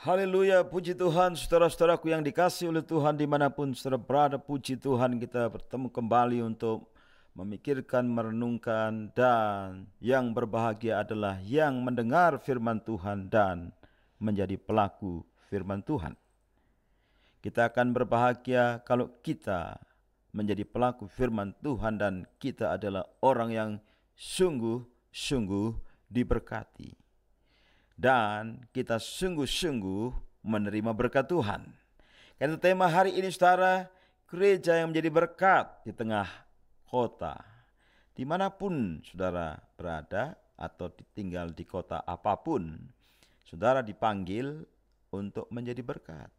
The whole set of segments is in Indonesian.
Haleluya, puji Tuhan, saudara-saudaraku yang dikasihi oleh Tuhan dimanapun saudara berada. Puji Tuhan, kita bertemu kembali untuk memikirkan, merenungkan, dan yang berbahagia adalah yang mendengar firman Tuhan dan menjadi pelaku firman Tuhan. Kita akan berbahagia kalau kita menjadi pelaku firman Tuhan dan kita adalah orang yang sungguh-sungguh diberkati. Dan kita sungguh-sungguh menerima berkat Tuhan. Karena tema hari ini saudara, gereja yang menjadi berkat di tengah kota. Dimanapun saudara berada atau tinggal di kota apapun, saudara dipanggil untuk menjadi berkat.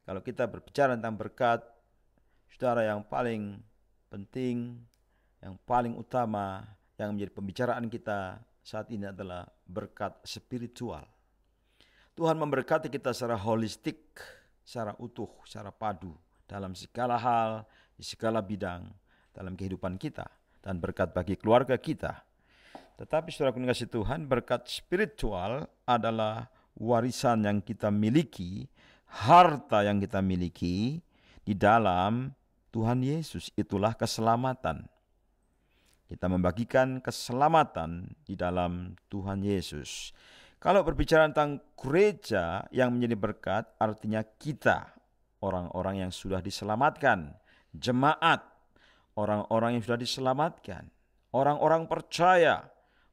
Kalau kita berbicara tentang berkat, saudara, yang paling penting, yang paling utama, yang menjadi pembicaraan kita saat ini adalah berkat spiritual. Tuhan memberkati kita secara holistik, secara utuh, secara padu dalam segala hal, di segala bidang dalam kehidupan kita dan berkat bagi keluarga kita. Tetapi saudara kasih Tuhan, berkat spiritual adalah warisan yang kita miliki, harta yang kita miliki di dalam Tuhan Yesus. Itulah keselamatan. Kita membagikan keselamatan di dalam Tuhan Yesus. Kalau berbicara tentang gereja yang menjadi berkat, artinya kita, orang-orang yang sudah diselamatkan, jemaat, orang-orang yang sudah diselamatkan, orang-orang percaya,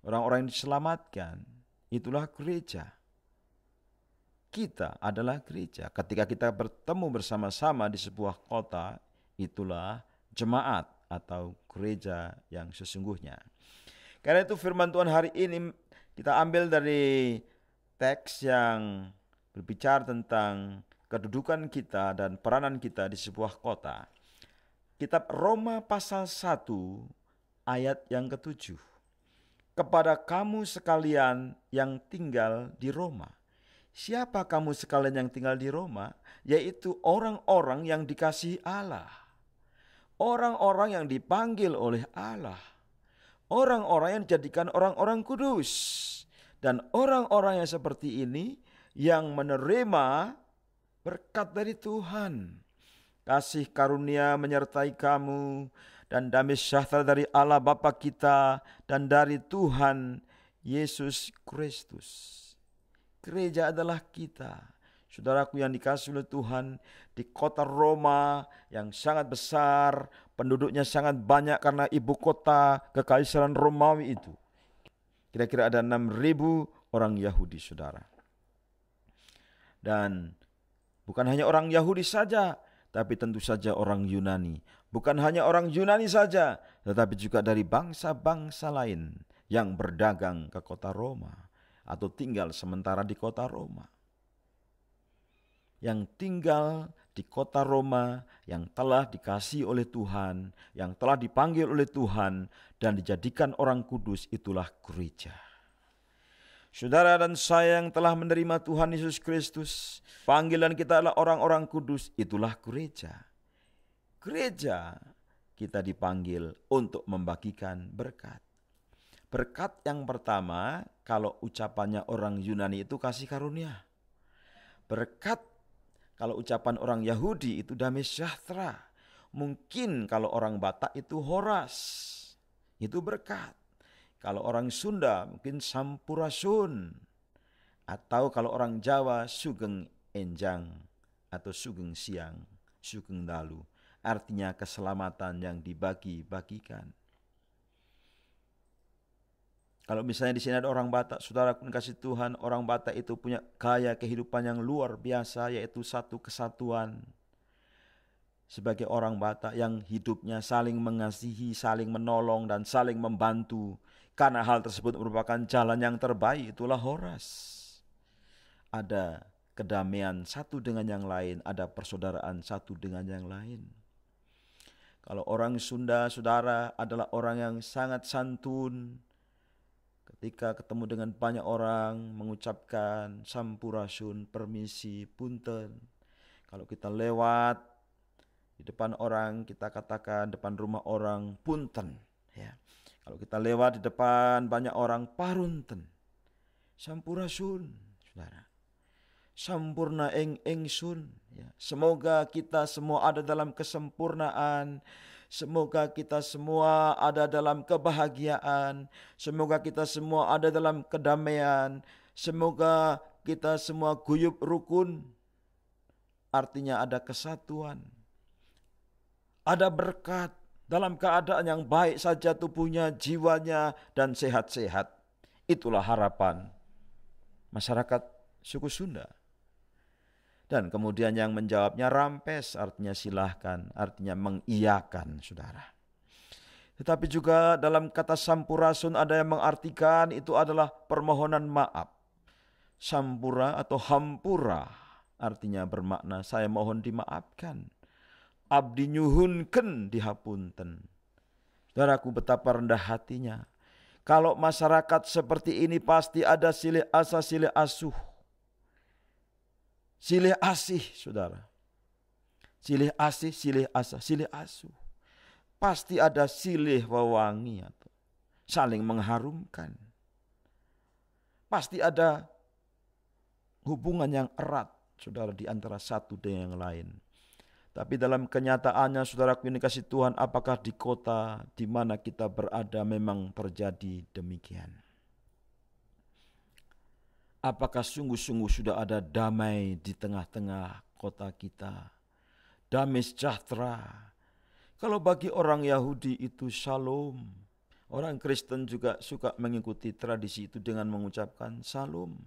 orang-orang yang diselamatkan, itulah gereja. Kita adalah gereja. Ketika kita bertemu bersama-sama di sebuah kota, itulah jemaat atau gereja yang sesungguhnya. Karena itu firman Tuhan hari ini kita ambil dari teks yang berbicara tentang kedudukan kita dan peranan kita di sebuah kota. Kitab Roma pasal 1 ayat yang ke-7. Kepada kamu sekalian yang tinggal di Roma. Siapa kamu sekalian yang tinggal di Roma? Yaitu orang-orang yang dikasihi Allah. Orang-orang yang dipanggil oleh Allah. Orang-orang yang dijadikan orang-orang kudus. Dan orang-orang yang seperti ini yang menerima berkat dari Tuhan. Kasih karunia menyertai kamu dan damai sejahtera dari Allah Bapa kita dan dari Tuhan Yesus Kristus. Gereja adalah kita. Saudaraku yang dikasihi oleh Tuhan, di kota Roma yang sangat besar, penduduknya sangat banyak karena ibu kota kekaisaran Romawi itu. Kira-kira ada 6.000 orang Yahudi, saudara. Dan bukan hanya orang Yahudi saja, tapi tentu saja orang Yunani. Bukan hanya orang Yunani saja, tetapi juga dari bangsa-bangsa lain yang berdagang ke kota Roma atau tinggal sementara di kota Roma. Yang tinggal di kota Roma, yang telah dikasihi oleh Tuhan, yang telah dipanggil oleh Tuhan, dan dijadikan orang kudus, itulah gereja. Saudara dan saya yang telah menerima Tuhan Yesus Kristus, panggilan kita adalah orang-orang kudus, itulah gereja. Gereja kita dipanggil untuk membagikan berkat. Berkat yang pertama, kalau ucapannya orang Yunani itu kasih karunia. Berkat kalau ucapan orang Yahudi itu damai sejahtera. Mungkin kalau orang Batak itu horas, itu berkat. Kalau orang Sunda mungkin sampurasun. Atau kalau orang Jawa sugeng enjang atau sugeng siang, sugeng dalu. Artinya keselamatan yang dibagi-bagikan. Kalau misalnya di sini ada orang Batak, saudara pun kasih Tuhan, orang Batak itu punya gaya kehidupan yang luar biasa, yaitu satu kesatuan. Sebagai orang Batak yang hidupnya saling mengasihi, saling menolong, dan saling membantu. Karena hal tersebut merupakan jalan yang terbaik, itulah horas. Ada kedamaian satu dengan yang lain, ada persaudaraan satu dengan yang lain. Kalau orang Sunda, saudara, adalah orang yang sangat santun. Ketika ketemu dengan banyak orang, mengucapkan sampurasun, permisi, punten. Kalau kita lewat di depan orang, kita katakan depan rumah orang, punten. Ya. Kalau kita lewat di depan banyak orang, parunten, sampurasun, saudara. sampurna ingsun. Ya, semoga kita semua ada dalam kesempurnaan. Semoga kita semua ada dalam kebahagiaan. Semoga kita semua ada dalam kedamaian. Semoga kita semua guyub rukun. Artinya ada kesatuan. Ada berkat dalam keadaan yang baik saja tubuhnya, jiwanya, dan sehat-sehat. Itulah harapan masyarakat suku Sunda. Dan kemudian yang menjawabnya rampes, artinya silahkan, artinya mengiyakan, saudara. Tetapi juga dalam kata sampurasun ada yang mengartikan itu adalah permohonan maaf. Sampura atau hampura artinya bermakna saya mohon dimaafkan. Abdi nyuhunken dihapunten. Saudaraku, betapa rendah hatinya. Kalau masyarakat seperti ini pasti ada silih asa, silih asuh. Silih asih, saudara. Silih asih, silih asa, silih asuh. Pasti ada silih wewangi atau saling mengharumkan. Pasti ada hubungan yang erat, saudara, di antara satu dengan yang lain. Tapi dalam kenyataannya, saudaraku ini kasih Tuhan, apakah di kota di mana kita berada memang terjadi demikian? Apakah sungguh-sungguh sudah ada damai di tengah-tengah kota kita? Damai sejahtera. Kalau bagi orang Yahudi itu shalom. Orang Kristen juga suka mengikuti tradisi itu dengan mengucapkan shalom.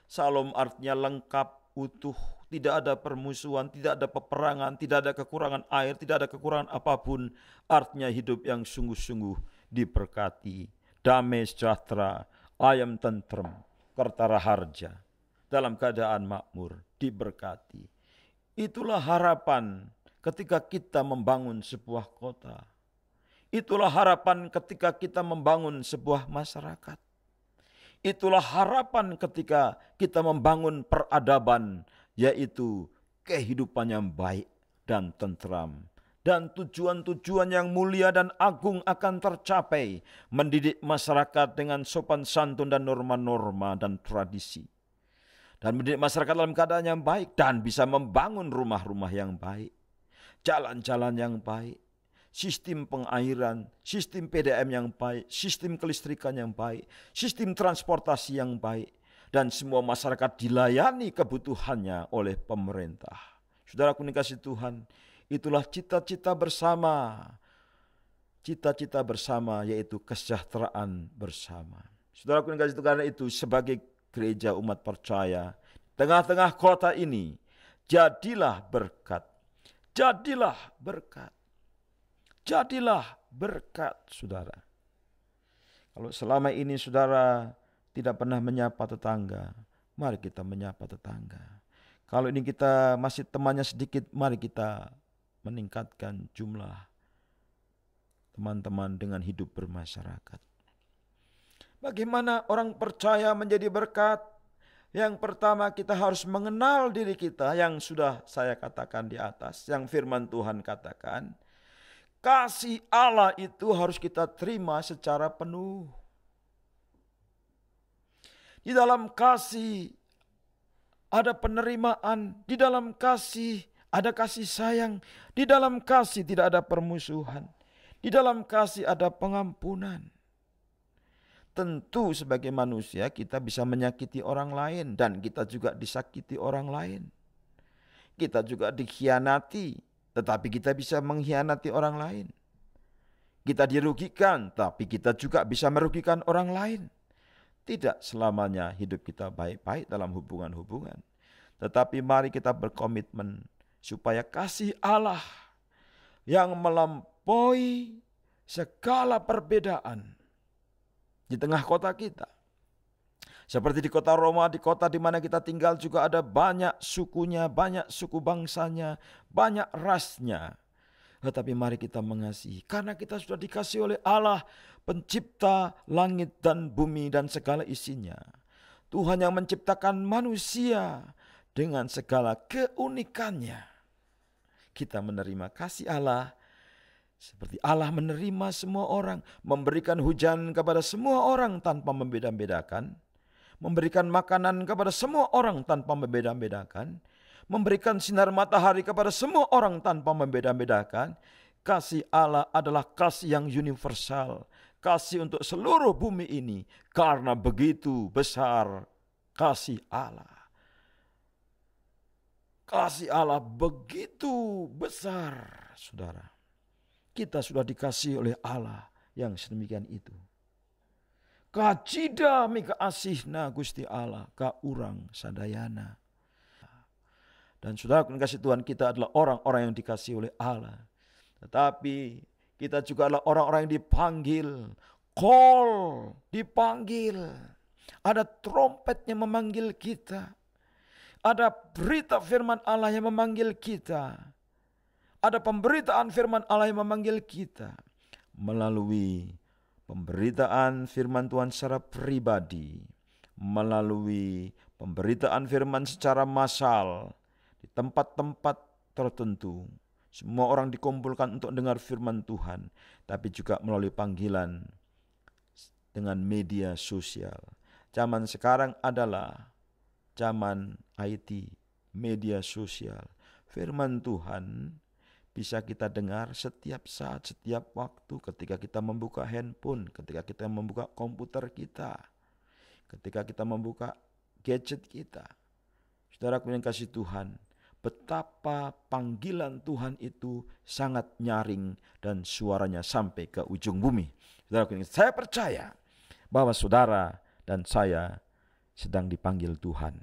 Shalom artinya lengkap, utuh, tidak ada permusuhan, tidak ada peperangan, tidak ada kekurangan air, tidak ada kekurangan apapun. Artinya hidup yang sungguh-sungguh diberkati, damai sejahtera, ayam tentrem, kertara harja, dalam keadaan makmur, diberkati. Itulah harapan ketika kita membangun sebuah kota. Itulah harapan ketika kita membangun sebuah masyarakat. Itulah harapan ketika kita membangun peradaban, yaitu kehidupan yang baik dan tentram. Dan tujuan-tujuan yang mulia dan agung akan tercapai, mendidik masyarakat dengan sopan santun dan norma-norma dan tradisi. Dan mendidik masyarakat dalam keadaan yang baik dan bisa membangun rumah-rumah yang baik, jalan-jalan yang baik, sistem pengairan, sistem PDM yang baik, sistem kelistrikan yang baik, sistem transportasi yang baik, dan semua masyarakat dilayani kebutuhannya oleh pemerintah. Saudaraku dikasihi Tuhan, itulah cita-cita bersama. Cita-cita bersama yaitu kesejahteraan bersama. Saudaraku dikasihi Tuhan, itu sebagai gereja umat percaya, tengah-tengah kota ini, jadilah berkat. Jadilah berkat. Jadilah berkat, saudara. Kalau selama ini saudara tidak pernah menyapa tetangga, mari kita menyapa tetangga. Kalau ini kita masih temannya sedikit, mari kita meningkatkan jumlah teman-teman dengan hidup bermasyarakat. Bagaimana orang percaya menjadi berkat? Yang pertama, kita harus mengenal diri kita yang sudah saya katakan di atas, yang firman Tuhan katakan. Kasih Allah itu harus kita terima secara penuh. Di dalam kasih ada penerimaan, di dalam kasih ada kasih sayang, di dalam kasih tidak ada permusuhan, di dalam kasih ada pengampunan. Tentu sebagai manusia kita bisa menyakiti orang lain dan kita juga disakiti orang lain. Kita juga dikhianati, tetapi kita bisa mengkhianati orang lain. Kita dirugikan, tapi kita juga bisa merugikan orang lain. Tidak selamanya hidup kita baik-baik dalam hubungan-hubungan. Tetapi mari kita berkomitmen supaya kasih Allah yang melampaui segala perbedaan di tengah kota kita. Seperti di kota Roma, di kota di mana kita tinggal juga ada banyak sukunya, banyak suku bangsanya, banyak rasnya. Tetapi mari kita mengasihi, karena kita sudah dikasih oleh Allah, pencipta langit dan bumi dan segala isinya. Tuhan yang menciptakan manusia dengan segala keunikannya. Kita menerima kasih Allah, seperti Allah menerima semua orang, memberikan hujan kepada semua orang tanpa membeda-bedakan, memberikan makanan kepada semua orang tanpa membeda-bedakan, memberikan sinar matahari kepada semua orang tanpa membeda-bedakan. Kasih Allah adalah kasih yang universal, kasih untuk seluruh bumi ini, karena begitu besar kasih Allah. Kasih Allah begitu besar, saudara. Kita sudah dikasihi oleh Allah yang sedemikian itu. Kacida mika asihna Gusti Allah ka urang sadayana. Dan saudara kasih Tuhan, kita adalah orang-orang yang dikasihi oleh Allah. Tetapi kita juga adalah orang-orang yang dipanggil. Call, dipanggil. Ada trompet yang memanggil kita. Ada berita firman Allah yang memanggil kita. Ada pemberitaan firman Allah yang memanggil kita. Melalui pemberitaan firman Tuhan secara pribadi, melalui pemberitaan firman secara massal, di tempat-tempat tertentu, semua orang dikumpulkan untuk dengar firman Tuhan, tapi juga melalui panggilan dengan media sosial. Zaman sekarang adalah zaman IT, media sosial. Firman Tuhan bisa kita dengar setiap saat, setiap waktu, ketika kita membuka handphone, ketika kita membuka komputer kita, ketika kita membuka gadget kita. Saudaraku yang kasih Tuhan, betapa panggilan Tuhan itu sangat nyaring dan suaranya sampai ke ujung bumi. Saudaraku, saya percaya bahwa saudara dan saya sedang dipanggil Tuhan.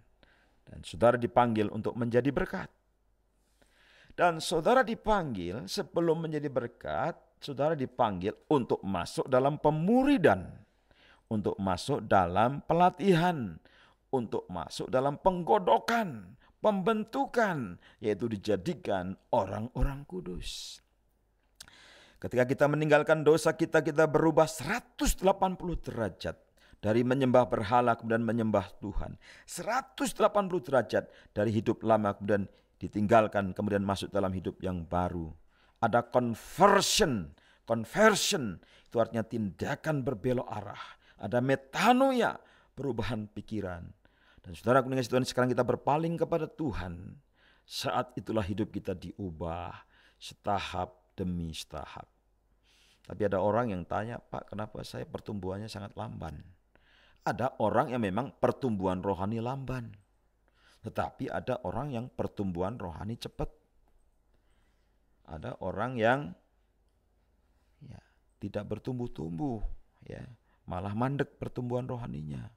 Dan saudara dipanggil untuk menjadi berkat. Dan saudara dipanggil sebelum menjadi berkat, saudara dipanggil untuk masuk dalam pemuridan, untuk masuk dalam pelatihan, untuk masuk dalam penggodokan, pembentukan, yaitu dijadikan orang-orang kudus. Ketika kita meninggalkan dosa kita berubah 180 derajat. Dari menyembah berhala kemudian menyembah Tuhan. 180 derajat dari hidup lama kemudian ditinggalkan, kemudian masuk dalam hidup yang baru. Ada conversion. Conversion itu artinya tindakan berbelok arah. Ada metanoia, perubahan pikiran. Dan saudara kuning Tuhan, sekarang kita berpaling kepada Tuhan. Saat itulah hidup kita diubah setahap demi setahap. Tapi ada orang yang tanya, Pak, kenapa saya pertumbuhannya sangat lamban? Ada orang yang memang pertumbuhan rohani lamban. Tetapi ada orang yang pertumbuhan rohani cepat. Ada orang yang tidak bertumbuh-tumbuh, malah mandek pertumbuhan rohaninya.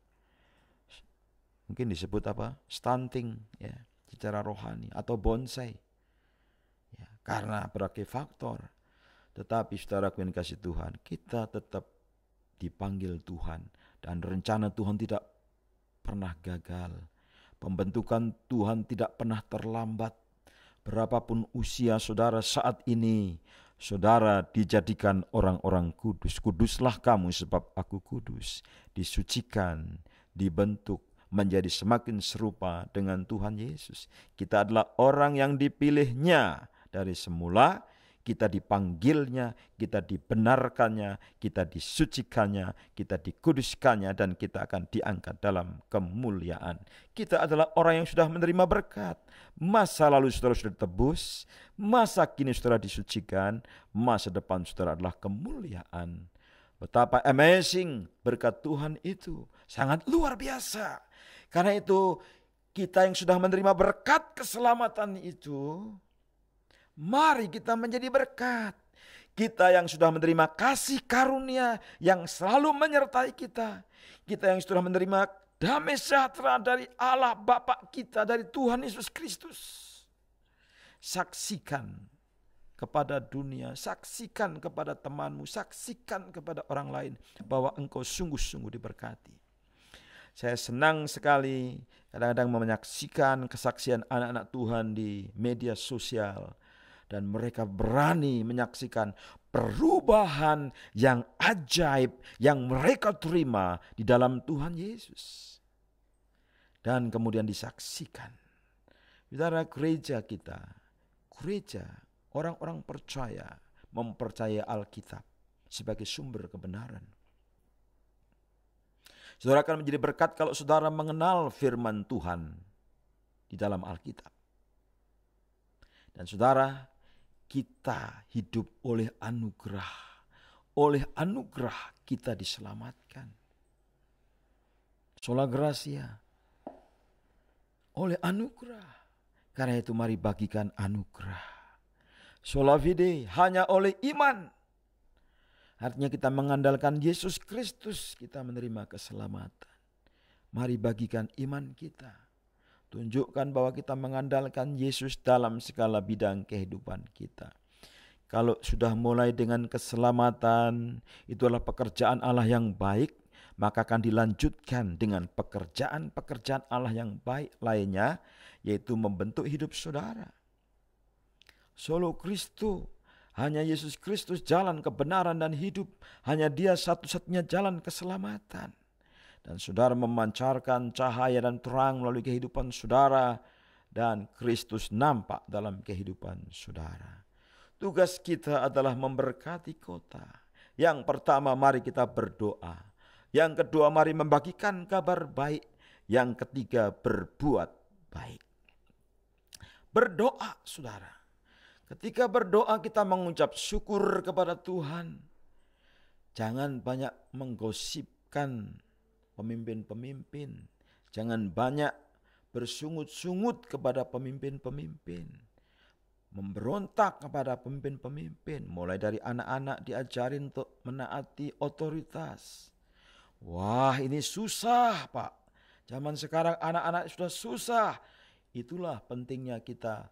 Mungkin disebut apa? Stunting, secara rohani, atau bonsai. Karena berbagai faktor. Tetapi saudaraku yang dikasih Tuhan, kita tetap dipanggil Tuhan. Dan rencana Tuhan tidak pernah gagal. Pembentukan Tuhan tidak pernah terlambat. Berapapun usia saudara saat ini, saudara dijadikan orang-orang kudus. Kuduslah kamu sebab aku kudus. Disucikan, dibentuk, menjadi semakin serupa dengan Tuhan Yesus. Kita adalah orang yang dipilihnya dari semula. Kita dipanggilnya, kita dibenarkannya, kita disucikannya, kita dikuduskannya, dan kita akan diangkat dalam kemuliaan. Kita adalah orang yang sudah menerima berkat. Masa lalu saudara sudah ditebus, masa kini saudara disucikan, masa depan saudara adalah kemuliaan. Betapa amazing berkat Tuhan itu, sangat luar biasa. Karena itu kita yang sudah menerima berkat keselamatan itu, mari kita menjadi berkat. Kita yang sudah menerima kasih karunia yang selalu menyertai kita. Kita yang sudah menerima damai sejahtera dari Allah Bapa kita, dari Tuhan Yesus Kristus. Saksikan kepada dunia, saksikan kepada temanmu, saksikan kepada orang lain bahwa engkau sungguh-sungguh diberkati. Saya senang sekali kadang-kadang menyaksikan kesaksian anak-anak Tuhan di media sosial. Dan mereka berani menyaksikan perubahan yang ajaib yang mereka terima di dalam Tuhan Yesus. Dan kemudian disaksikan. Saudara, gereja kita, gereja, orang-orang percaya, mempercayai Alkitab sebagai sumber kebenaran. Saudara akan menjadi berkat kalau saudara mengenal firman Tuhan di dalam Alkitab. Dan saudara, kita hidup oleh anugerah. Oleh anugerah kita diselamatkan. Sola gratia. Oleh anugerah. Karena itu mari bagikan anugerah. Sola fide, hanya oleh iman. Artinya kita mengandalkan Yesus Kristus, kita menerima keselamatan. Mari bagikan iman kita. Tunjukkan bahwa kita mengandalkan Yesus dalam segala bidang kehidupan kita. Kalau sudah mulai dengan keselamatan, itu adalah pekerjaan Allah yang baik, maka akan dilanjutkan dengan pekerjaan-pekerjaan Allah yang baik lainnya, yaitu membentuk hidup saudara. Solo Kristo, hanya Yesus Kristus jalan kebenaran dan hidup, hanya Dia satu-satunya jalan keselamatan. Dan saudara memancarkan cahaya dan terang melalui kehidupan saudara, dan Kristus nampak dalam kehidupan saudara. Tugas kita adalah memberkati kota. Yang pertama, mari kita berdoa. Yang kedua, mari membagikan kabar baik. Yang ketiga, berbuat baik. Berdoa, saudara. Ketika berdoa kita mengucap syukur kepada Tuhan. Jangan banyak menggosipkan pemimpin-pemimpin. Jangan banyak bersungut-sungut kepada pemimpin-pemimpin. Memberontak kepada pemimpin-pemimpin. Mulai dari anak-anak diajarin untuk menaati otoritas. Wah, ini susah, Pak. Zaman sekarang anak-anak sudah susah. Itulah pentingnya kita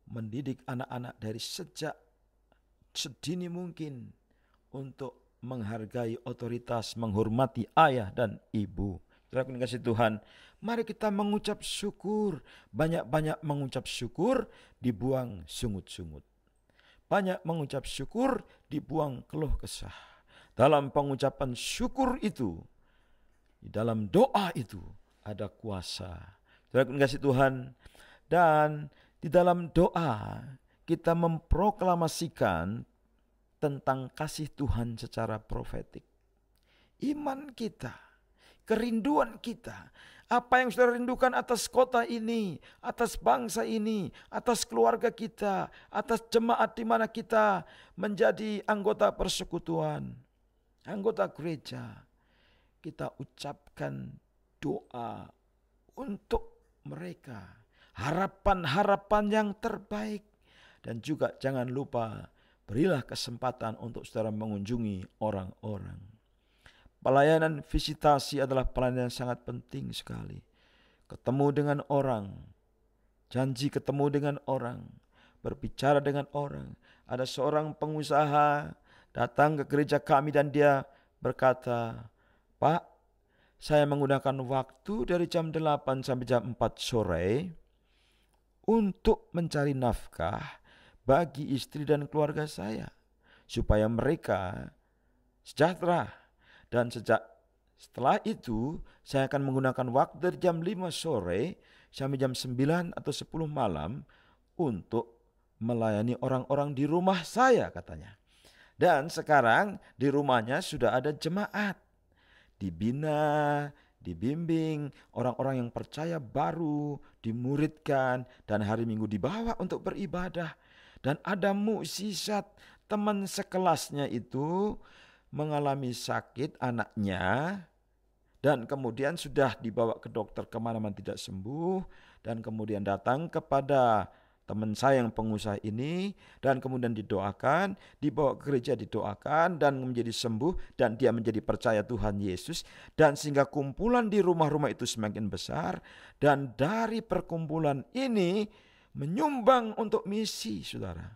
mendidik anak-anak dari sejak sedini mungkin untuk menghargai otoritas, menghormati ayah dan ibu. Saudara kasih Tuhan, mari kita mengucap syukur. Banyak-banyak mengucap syukur, dibuang sungut-sungut. Banyak mengucap syukur, dibuang keluh kesah. Dalam pengucapan syukur itu, di dalam doa itu ada kuasa. Saudara kasih Tuhan, dan di dalam doa kita memproklamasikan tentang kasih Tuhan secara profetik. Iman kita, kerinduan kita, apa yang saudara rindukan atas kota ini, atas bangsa ini, atas keluarga kita, atas jemaat di mana kita menjadi anggota persekutuan, anggota gereja. Kita ucapkan doa untuk mereka, harapan-harapan yang terbaik. Dan juga jangan lupa, berilah kesempatan untuk saudara mengunjungi orang-orang. Pelayanan visitasi adalah pelayanan yang sangat penting sekali. Ketemu dengan orang, janji ketemu dengan orang, berbicara dengan orang. Ada seorang pengusaha datang ke gereja kami dan dia berkata, Pak, saya menggunakan waktu dari jam 8 sampai jam 4 sore untuk mencari nafkah bagi istri dan keluarga saya, supaya mereka sejahtera. Dan setelah itu saya akan menggunakan waktu dari jam 5 sore sampai jam 9 atau 10 malam untuk melayani orang-orang di rumah saya, katanya. Dan sekarang di rumahnya sudah ada jemaat, dibina, dibimbing, orang-orang yang percaya baru dimuridkan, dan hari Minggu dibawa untuk beribadah. Dan ada mukjizat, teman sekelasnya itu mengalami sakit anaknya, dan kemudian sudah dibawa ke dokter kemana-mana tidak sembuh, dan kemudian datang kepada teman saya yang pengusaha ini, dan kemudian didoakan, dibawa ke gereja didoakan, dan menjadi sembuh, dan dia menjadi percaya Tuhan Yesus, dan sehingga kumpulan di rumah-rumah itu semakin besar, dan dari perkumpulan ini menyumbang untuk misi, saudara.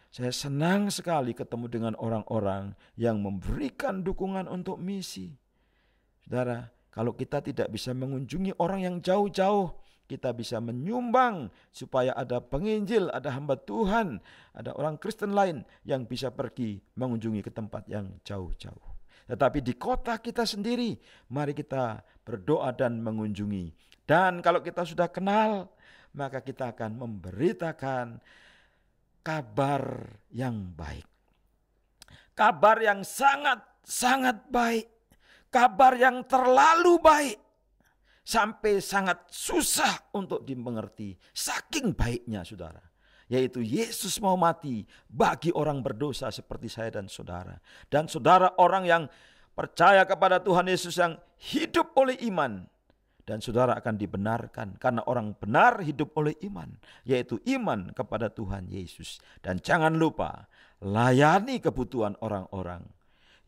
Saya senang sekali ketemu dengan orang-orang yang memberikan dukungan untuk misi. Saudara, kalau kita tidak bisa mengunjungi orang yang jauh-jauh, kita bisa menyumbang supaya ada penginjil, ada hamba Tuhan, ada orang Kristen lain yang bisa pergi mengunjungi ke tempat yang jauh-jauh. Tetapi di kota kita sendiri, mari kita berdoa dan mengunjungi. Dan kalau kita sudah kenal, maka kita akan memberitakan kabar yang baik. Kabar yang sangat-sangat baik. kabar yang terlalu baik sampai sangat susah untuk dimengerti. Saking baiknya saudara. Yaitu Yesus mau mati bagi orang berdosa seperti saya dan saudara. Dan saudara orang yang percaya kepada Tuhan Yesus yang hidup oleh iman. Dan saudara akan dibenarkan karena orang benar hidup oleh iman. Yaitu iman kepada Tuhan Yesus. Dan jangan lupa layani kebutuhan orang-orang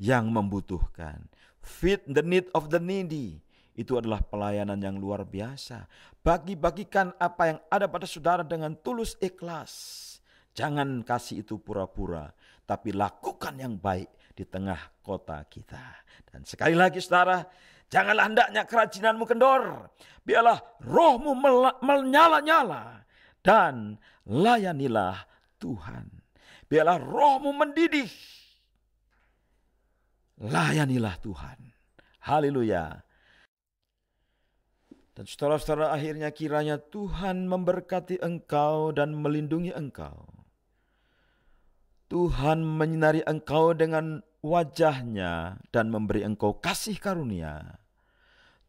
yang membutuhkan. Feed the need of the needy. Itu adalah pelayanan yang luar biasa. Bagi-bagikan apa yang ada pada saudara dengan tulus ikhlas. Jangan kasih itu pura-pura, tapi lakukan yang baik di tengah kota kita. Dan sekali lagi saudara, janganlah hendaknya kerajinanmu kendor. Biarlah rohmu menyala-nyala dan layanilah Tuhan. Biarlah rohmu mendidih. Layanilah Tuhan. Haleluya. Dan saudara-saudara, akhirnya kiranya Tuhan memberkati engkau dan melindungi engkau. Tuhan menyinari engkau dengan wajahnya dan memberi engkau kasih karunia.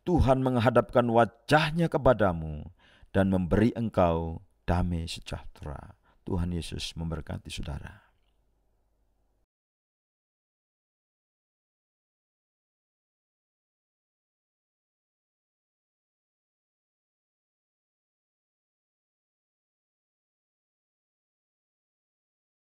Tuhan menghadapkan wajahnya kepadamu dan memberi engkau damai sejahtera. Tuhan Yesus memberkati saudara.